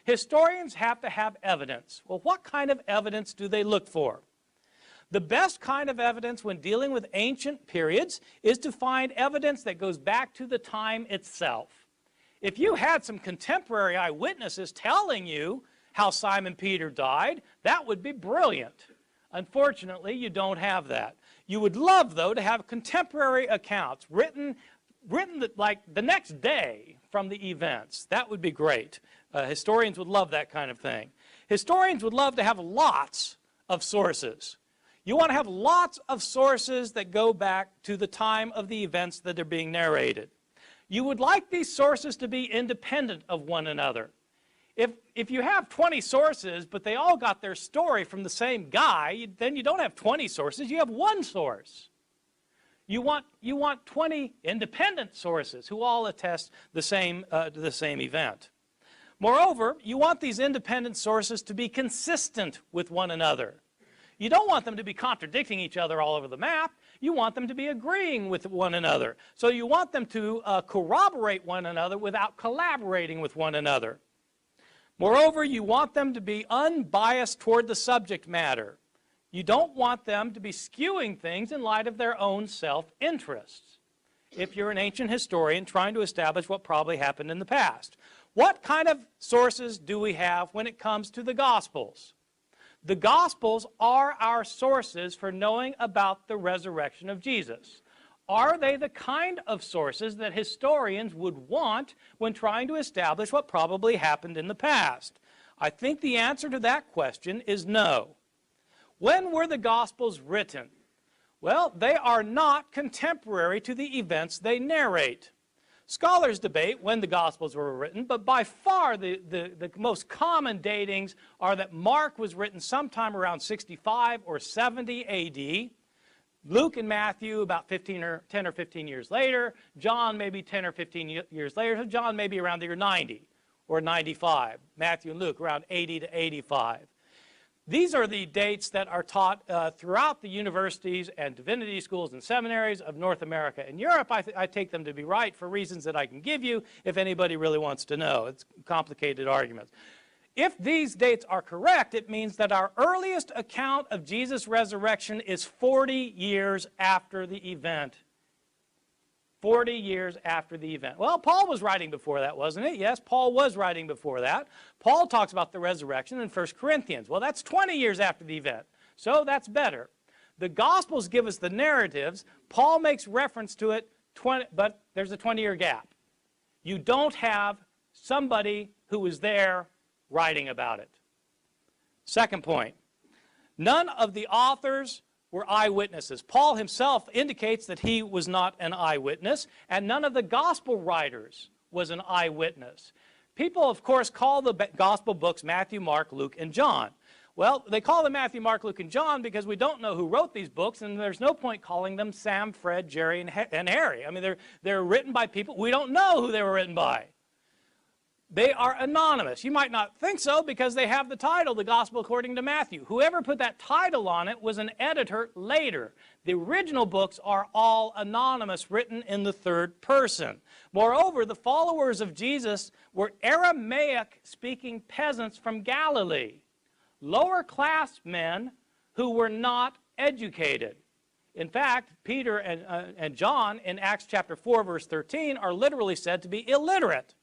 Historians have to have evidence. Well, what kind of evidence do they look for? The best kind of evidence when dealing with ancient periods is to find evidence that goes back to the time itself. If you had some contemporary eyewitnesses telling you how Simon Peter died, that would be brilliant. Unfortunately, you don't have that. You would love, though, to have contemporary accounts written like the next day from the events. That would be great. Historians would love that kind of thing. Historians would love to have lots of sources. You want to have lots of sources that go back to the time of the events that are being narrated. You would like these sources to be independent of one another. If you have 20 sources, but they all got their story from the same guy, then you don't have 20 sources, you have one source. You want 20 independent sources who all attest the same event. Moreover, you want these independent sources to be consistent with one another. You don't want them to be contradicting each other all over the map. You want them to be agreeing with one another. So you want them to corroborate one another without collaborating with one another. Moreover, you want them to be unbiased toward the subject matter. You don't want them to be skewing things in light of their own self-interests. If you're an ancient historian trying to establish what probably happened in the past. What kind of sources do we have when it comes to the Gospels? The Gospels are our sources for knowing about the resurrection of Jesus. Are they the kind of sources that historians would want when trying to establish what probably happened in the past? I think the answer to that question is no. When were the Gospels written? Well, they are not contemporary to the events they narrate. Scholars debate when the Gospels were written, but by far the most common datings are that Mark was written sometime around 65 or 70 A.D., Luke and Matthew about 10 or 15 years later, John maybe 10 or 15 years later, so John maybe around the year 90 or 95, Matthew and Luke around 80 to 85. These are the dates that are taught throughout the universities and divinity schools and seminaries of North America and Europe. I take them to be right for reasons that I can give you if anybody really wants to know. It's complicated arguments. If these dates are correct, it means that our earliest account of Jesus' resurrection is 40 years after the event. 40 years after the event. Well, Paul was writing before that, wasn't it? Yes, Paul was writing before that. Paul talks about the resurrection in 1 Corinthians. Well, that's 20 years after the event, so that's better. The Gospels give us the narratives. Paul makes reference to it, but there's a 20-year gap. You don't have somebody who was there writing about it. Second point, none of the authors were eyewitnesses. Paul himself indicates that he was not an eyewitness, and none of the gospel writers was an eyewitness. People, of course, call the gospel books Matthew, Mark, Luke, and John. Well, they call them Matthew, Mark, Luke, and John because we don't know who wrote these books, and there's no point calling them Sam, Fred, Jerry, and Harry. I mean, they're written by people. We don't know who they were written by. They are anonymous. You might not think so because they have the title, The Gospel According to Matthew. Whoever put that title on it was an editor later. The original books are all anonymous, written in the third person. Moreover, the followers of Jesus were Aramaic-speaking peasants from Galilee, lower-class men who were not educated. In fact, Peter and John in Acts chapter 4, verse 13 are literally said to be illiterate.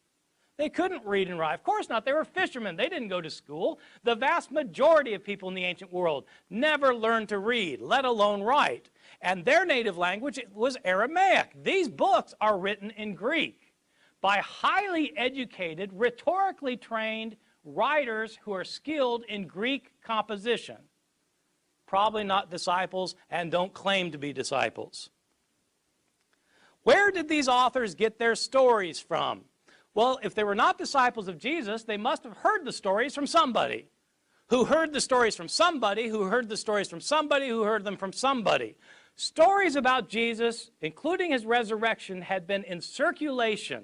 They couldn't read and write. Of course not. They were fishermen. They didn't go to school. The vast majority of people in the ancient world never learned to read, let alone write. And their native language was Aramaic. These books are written in Greek by highly educated, rhetorically trained writers who are skilled in Greek composition. Probably not disciples and don't claim to be disciples. Where did these authors get their stories from? Well, if they were not disciples of Jesus, they must have heard the stories from somebody, who heard the stories from somebody, who heard the stories from somebody, who heard them from somebody. Stories about Jesus, including his resurrection, had been in circulation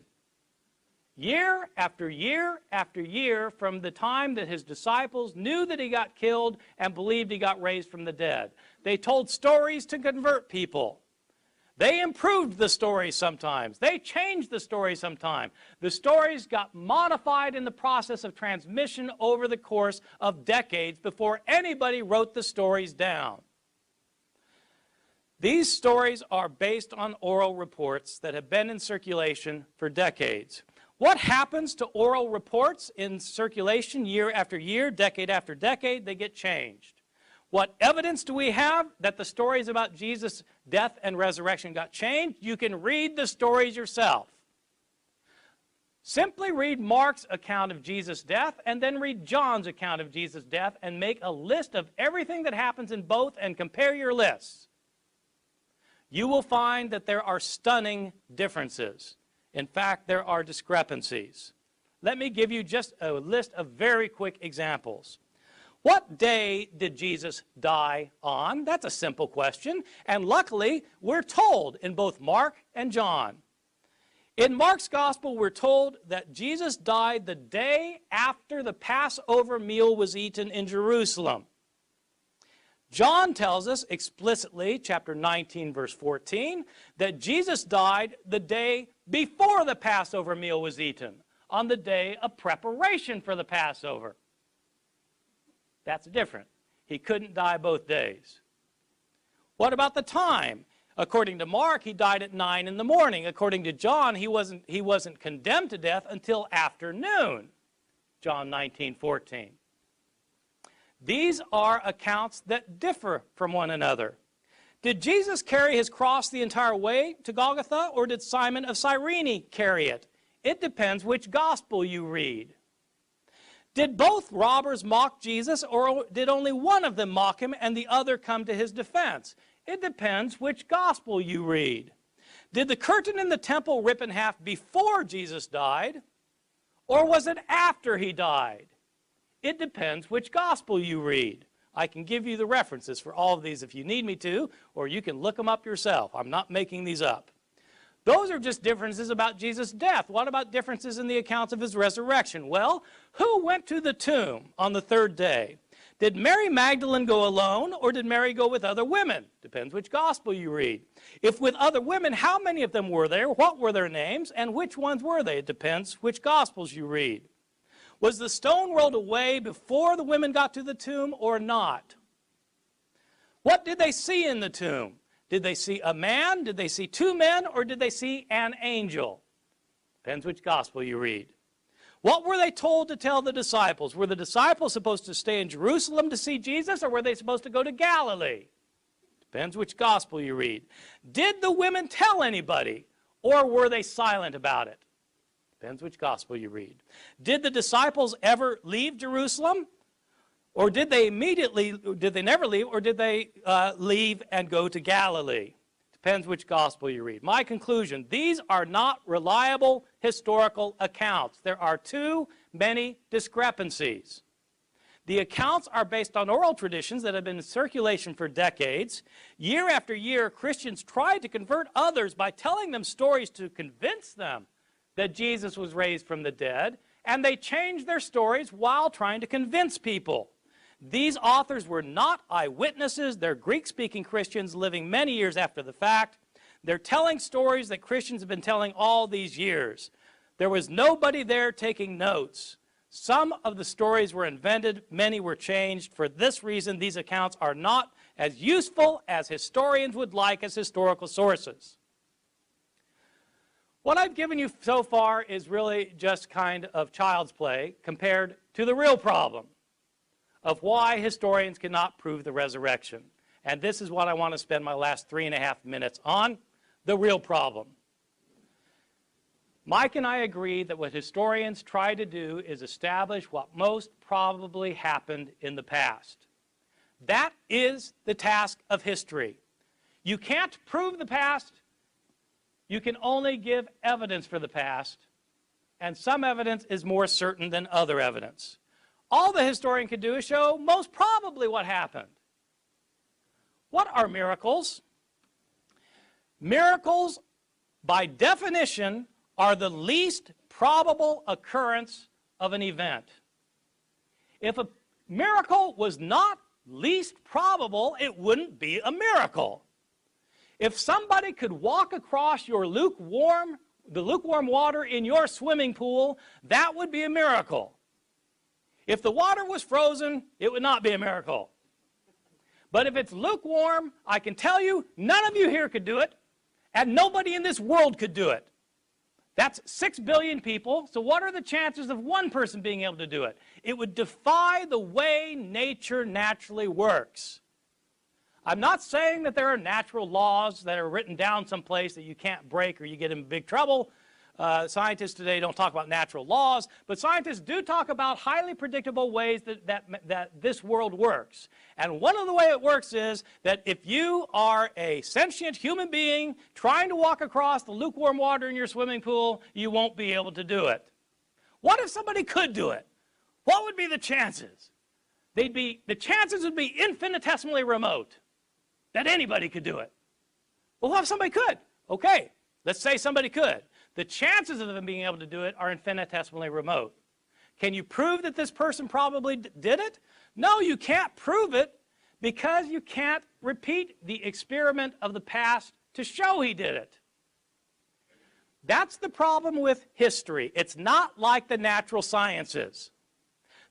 year after year after year from the time that his disciples knew that he got killed and believed he got raised from the dead. They told stories to convert people. They improved the story sometimes. They changed the story sometimes. The stories got modified in the process of transmission over the course of decades before anybody wrote the stories down. These stories are based on oral reports that have been in circulation for decades. What happens to oral reports in circulation year after year, decade after decade? They get changed. What evidence do we have that the stories about Jesus' death and resurrection got changed? You can read the stories yourself. Simply read Mark's account of Jesus' death and then read John's account of Jesus' death and make a list of everything that happens in both and compare your lists. You will find that there are stunning differences. In fact, there are discrepancies. Let me give you just a list of very quick examples. What day did Jesus die on? That's a simple question. And luckily, we're told in both Mark and John. In Mark's gospel, we're told that Jesus died the day after the Passover meal was eaten in Jerusalem. John tells us explicitly, chapter 19, verse 14, that Jesus died the day before the Passover meal was eaten, on the day of preparation for the Passover. That's different. He couldn't die both days. What about the time? According to Mark, he died at 9 in the morning. According to John, he wasn't condemned to death until afternoon. John 19:14. These are accounts that differ from one another. Did Jesus carry his cross the entire way to Golgotha, or did Simon of Cyrene carry it? It depends which gospel you read. Did both robbers mock Jesus, or did only one of them mock him and the other come to his defense? It depends which gospel you read. Did the curtain in the temple rip in half before Jesus died, or was it after he died? It depends which gospel you read. I can give you the references for all of these if you need me to, or you can look them up yourself. I'm not making these up. Those are just differences about Jesus' death. What about differences in the accounts of his resurrection? Well, who went to the tomb on the third day? Did Mary Magdalene go alone, or did Mary go with other women? Depends which gospel you read. If with other women, how many of them were there? What were their names? And which ones were they? It depends which gospels you read. Was the stone rolled away before the women got to the tomb or not? What did they see in the tomb? Did they see a man? Did they see two men? Or did they see an angel? Depends which gospel you read. What were they told to tell the disciples? Were the disciples supposed to stay in Jerusalem to see Jesus, or were they supposed to go to Galilee? Depends which gospel you read. Did the women tell anybody, or were they silent about it? Depends which gospel you read. Did the disciples ever leave Jerusalem? Or did they never leave, or did they leave and go to Galilee? Depends which gospel you read. My conclusion, these are not reliable historical accounts. There are too many discrepancies. The accounts are based on oral traditions that have been in circulation for decades. Year after year, Christians tried to convert others by telling them stories to convince them that Jesus was raised from the dead, and they changed their stories while trying to convince people. These authors were not eyewitnesses. They're Greek-speaking Christians living many years after the fact. They're telling stories that Christians have been telling all these years. There was nobody there taking notes. Some of the stories were invented, many were changed. For this reason, these accounts are not as useful as historians would like as historical sources. What I've given you so far is really just kind of child's play compared to the real problem of why historians cannot prove the resurrection. And this is what I want to spend my last 3.5 minutes on, the real problem. Mike and I agree that what historians try to do is establish what most probably happened in the past. That is the task of history. You can't prove the past. You can only give evidence for the past, and some evidence is more certain than other evidence. All the historian can do is show most probably what happened. What are miracles? Miracles, by definition, are the least probable occurrence of an event. If a miracle was not least probable, it wouldn't be a miracle. If somebody could walk across the lukewarm water in your swimming pool, that would be a miracle. If the water was frozen, it would not be a miracle. But if it's lukewarm, I can tell you, none of you here could do it, and nobody in this world could do it. That's 6 billion people, so what are the chances of one person being able to do it? It would defy the way nature naturally works. I'm not saying that there are natural laws that are written down someplace that you can't break or you get in big trouble. Scientists today don't talk about natural laws, but scientists do talk about highly predictable ways that this world works. And one of the ways it works is that if you are a sentient human being trying to walk across the lukewarm water in your swimming pool, you won't be able to do it. What if somebody could do it? What would be the chances? The chances would be infinitesimally remote that anybody could do it. Well, what if somebody could? Okay, let's say somebody could. The chances of them being able to do it are infinitesimally remote. Can you prove that this person probably did it? No, you can't prove it because you can't repeat the experiment of the past to show he did it. That's the problem with history. It's not like the natural sciences.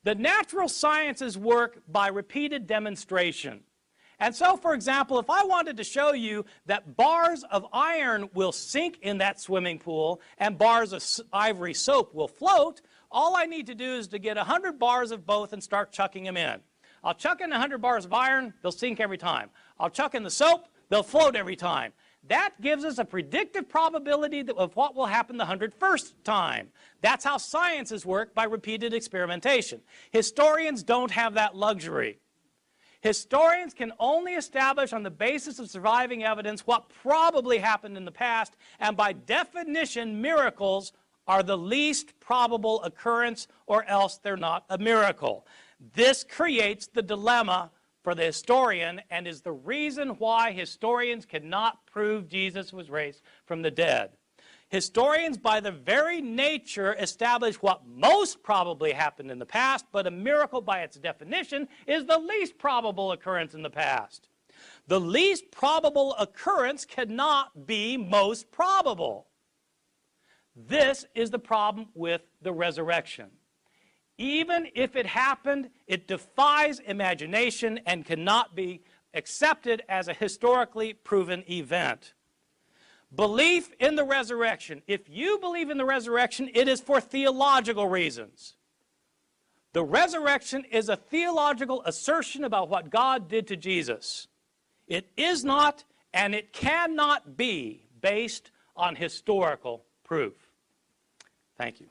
The natural sciences work by repeated demonstration. And so, for example, if I wanted to show you that bars of iron will sink in that swimming pool and bars of ivory soap will float, all I need to do is to get 100 bars of both and start chucking them in. I'll chuck in 100 bars of iron, they'll sink every time. I'll chuck in the soap, they'll float every time. That gives us a predictive probability of what will happen the 101st time. That's how sciences work, by repeated experimentation. Historians don't have that luxury. Historians can only establish on the basis of surviving evidence what probably happened in the past, and by definition, miracles are the least probable occurrence, or else they're not a miracle. This creates the dilemma for the historian and is the reason why historians cannot prove Jesus was raised from the dead. Historians, by their very nature, establish what most probably happened in the past, but a miracle, by its definition, is the least probable occurrence in the past. The least probable occurrence cannot be most probable. This is the problem with the resurrection. Even if it happened, it defies imagination and cannot be accepted as a historically proven event. Belief in the resurrection. If you believe in the resurrection, it is for theological reasons. The resurrection is a theological assertion about what God did to Jesus. It is not, and it cannot be, based on historical proof. Thank you.